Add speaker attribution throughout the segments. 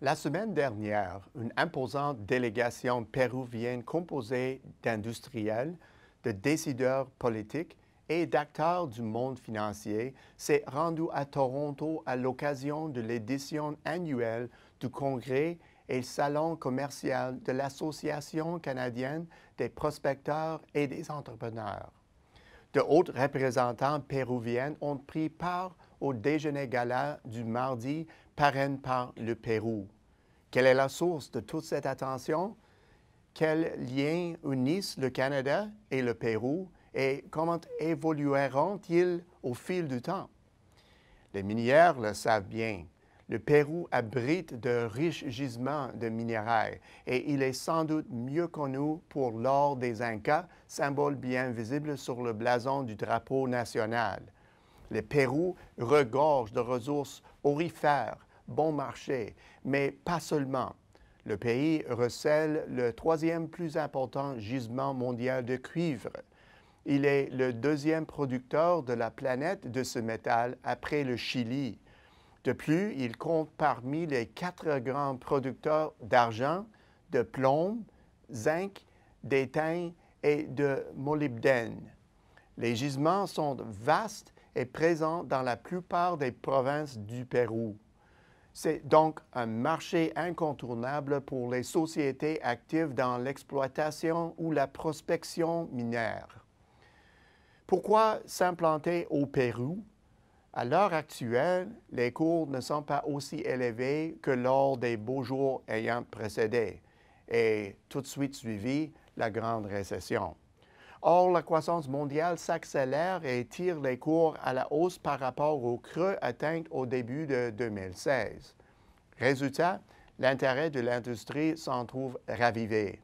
Speaker 1: La semaine dernière, une imposante délégation péruvienne composée d'industriels, de décideurs politiques et d'acteurs du monde financier s'est rendue à Toronto à l'occasion de l'édition annuelle du Congrès et Salon commercial de l'Association canadienne des prospecteurs et des entrepreneurs. De hauts représentants péruviens ont pris part au déjeuner gala du mardi parrainé par le Pérou. Quelle est la source de toute cette attention? Quels liens unissent le Canada et le Pérou et comment évolueront-ils au fil du temps? Les minières le savent bien. Le Pérou abrite de riches gisements de minerais et il est sans doute mieux connu pour l'or des Incas, symbole bien visible sur le blason du drapeau national. Le Pérou regorge de ressources aurifères, bon marché, mais pas seulement. Le pays recèle le troisième plus important gisement mondial de cuivre. Il est le deuxième producteur de la planète de ce métal après le Chili. De plus, il compte parmi les 4 grands producteurs d'argent, de plomb, zinc, d'étain et de molybdène. Les gisements sont vastes et présents dans la plupart des provinces du Pérou. C'est donc un marché incontournable pour les sociétés actives dans l'exploitation ou la prospection minière. Pourquoi s'implanter au Pérou? À l'heure actuelle, les cours ne sont pas aussi élevés que lors des beaux jours ayant précédé et tout de suite suivi la grande récession. Or, la croissance mondiale s'accélère et tire les cours à la hausse par rapport au creux atteint au début de 2016. Résultat, l'intérêt de l'industrie s'en trouve ravivé.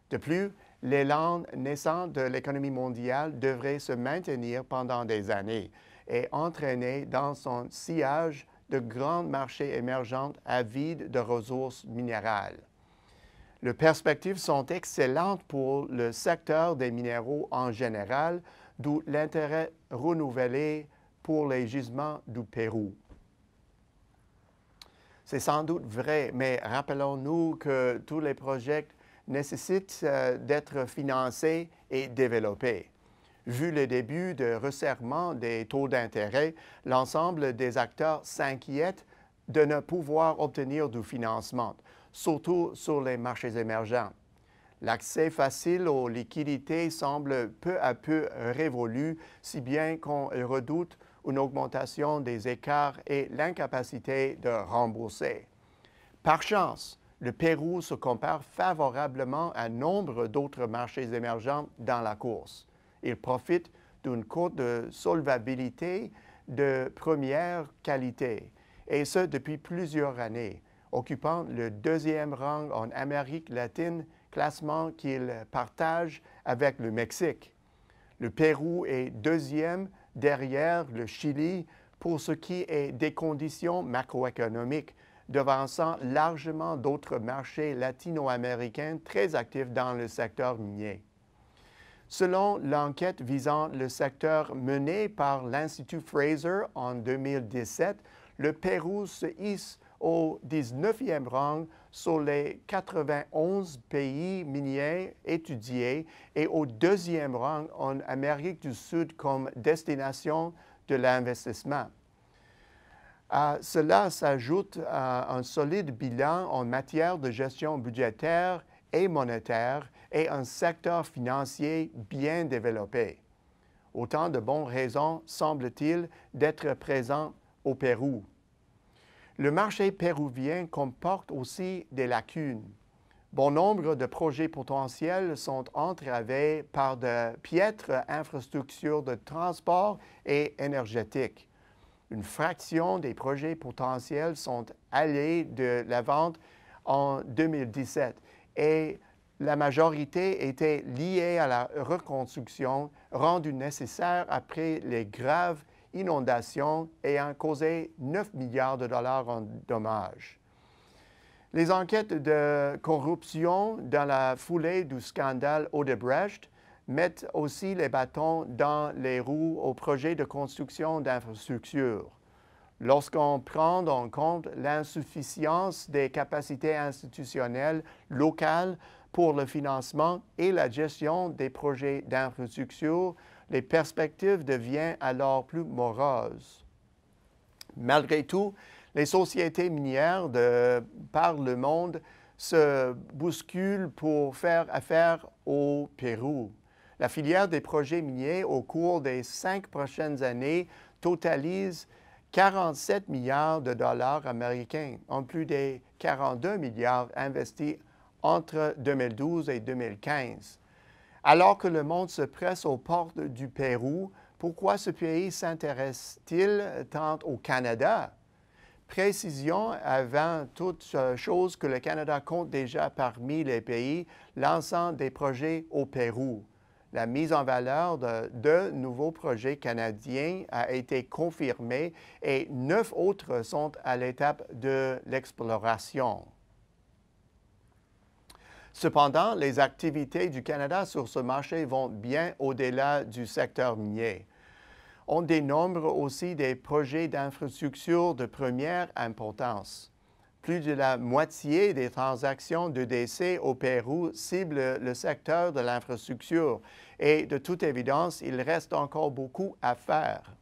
Speaker 1: De plus, l'élan naissant de l'économie mondiale devrait se maintenir pendant des années et entraîner dans son sillage de grands marchés émergents avides de ressources minérales. Les perspectives sont excellentes pour le secteur des minéraux en général, d'où l'intérêt renouvelé pour les gisements du Pérou. C'est sans doute vrai, mais rappelons-nous que tous les projets nécessitent d'être financés et développés. Vu le début de resserrement des taux d'intérêt, l'ensemble des acteurs s'inquiètent de ne pouvoir obtenir du financement, surtout sur les marchés émergents. L'accès facile aux liquidités semble peu à peu révolu, si bien qu'on redoute une augmentation des écarts et l'incapacité de rembourser. Par chance, le Pérou se compare favorablement à nombre d'autres marchés émergents dans la course. Il profite d'une cote de solvabilité de première qualité, et ce depuis plusieurs années, occupant le 2e rang en Amérique latine, classement qu'il partage avec le Mexique. Le Pérou est 2e derrière le Chili pour ce qui est des conditions macroéconomiques, devançant largement d'autres marchés latino-américains très actifs dans le secteur minier. Selon l'enquête visant le secteur menée par l'Institut Fraser en 2017, le Pérou se hisse au 19e rang sur les 91 pays miniers étudiés et au 2e rang en Amérique du Sud comme destination de l'investissement. À cela s'ajoute un solide bilan en matière de gestion budgétaire et monétaire et un secteur financier bien développé. Autant de bonnes raisons, semble-t-il, d'être présent au Pérou. Le marché péruvien comporte aussi des lacunes. Bon nombre de projets potentiels sont entravés par de piètres infrastructures de transport et énergétique. Une fraction des projets potentiels sont allés de la vente en 2017 et la majorité était liée à la reconstruction rendue nécessaire après les graves inondations ayant causé 9 milliards de dollars en dommages. Les enquêtes de corruption dans la foulée du scandale Odebrecht mettent aussi les bâtons dans les roues au projet de construction d'infrastructures. Lorsqu'on prend en compte l'insuffisance des capacités institutionnelles locales pour le financement et la gestion des projets d'infrastructure, les perspectives deviennent alors plus moroses. Malgré tout, les sociétés minières de par le monde se bousculent pour faire affaire au Pérou. La filière des projets miniers au cours des 5 prochaines années totalise 47 milliards de dollars américains, en plus des 42 milliards investis entre 2012 et 2015. Alors que le monde se presse aux portes du Pérou, pourquoi ce pays s'intéresse-t-il tant au Canada? Précision avant toute chose que le Canada compte déjà parmi les pays lançant des projets au Pérou. La mise en valeur de 2 nouveaux projets canadiens a été confirmée et 9 autres sont à l'étape de l'exploration. Cependant, les activités du Canada sur ce marché vont bien au-delà du secteur minier. On dénombre aussi des projets d'infrastructure de première importance. Plus de la moitié des transactions d'EDC au Pérou ciblent le secteur de l'infrastructure et de toute évidence, il reste encore beaucoup à faire.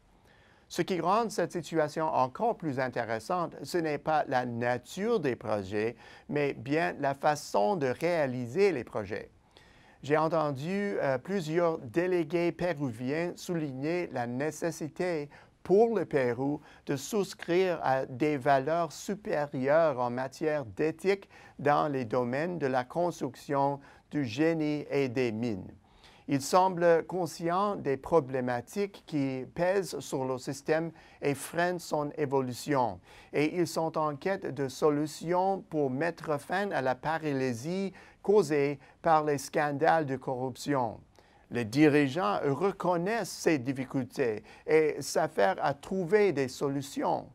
Speaker 1: Ce qui rend cette situation encore plus intéressante, ce n'est pas la nature des projets, mais bien la façon de réaliser les projets. J'ai entendu plusieurs délégués péruviens souligner la nécessité pour le Pérou de souscrire à des valeurs supérieures en matière d'éthique dans les domaines de la construction, du génie et des mines. Ils semblent conscients des problématiques qui pèsent sur le système et freinent son évolution. Et ils sont en quête de solutions pour mettre fin à la paralysie causée par les scandales de corruption. Les dirigeants reconnaissent ces difficultés et s'affairent à trouver des solutions.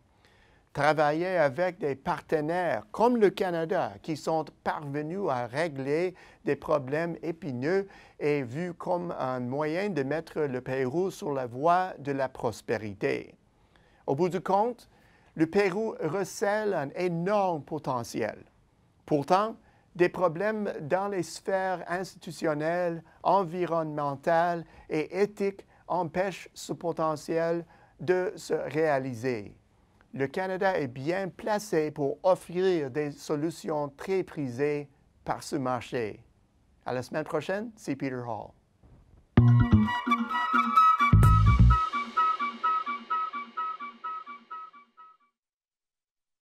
Speaker 1: Travailler avec des partenaires comme le Canada qui sont parvenus à régler des problèmes épineux est vu comme un moyen de mettre le Pérou sur la voie de la prospérité. Au bout du compte, le Pérou recèle un énorme potentiel. Pourtant, des problèmes dans les sphères institutionnelles, environnementales et éthiques empêchent ce potentiel de se réaliser. Le Canada est bien placé pour offrir des solutions très prisées par ce marché. À la semaine prochaine, c'est Peter Hall.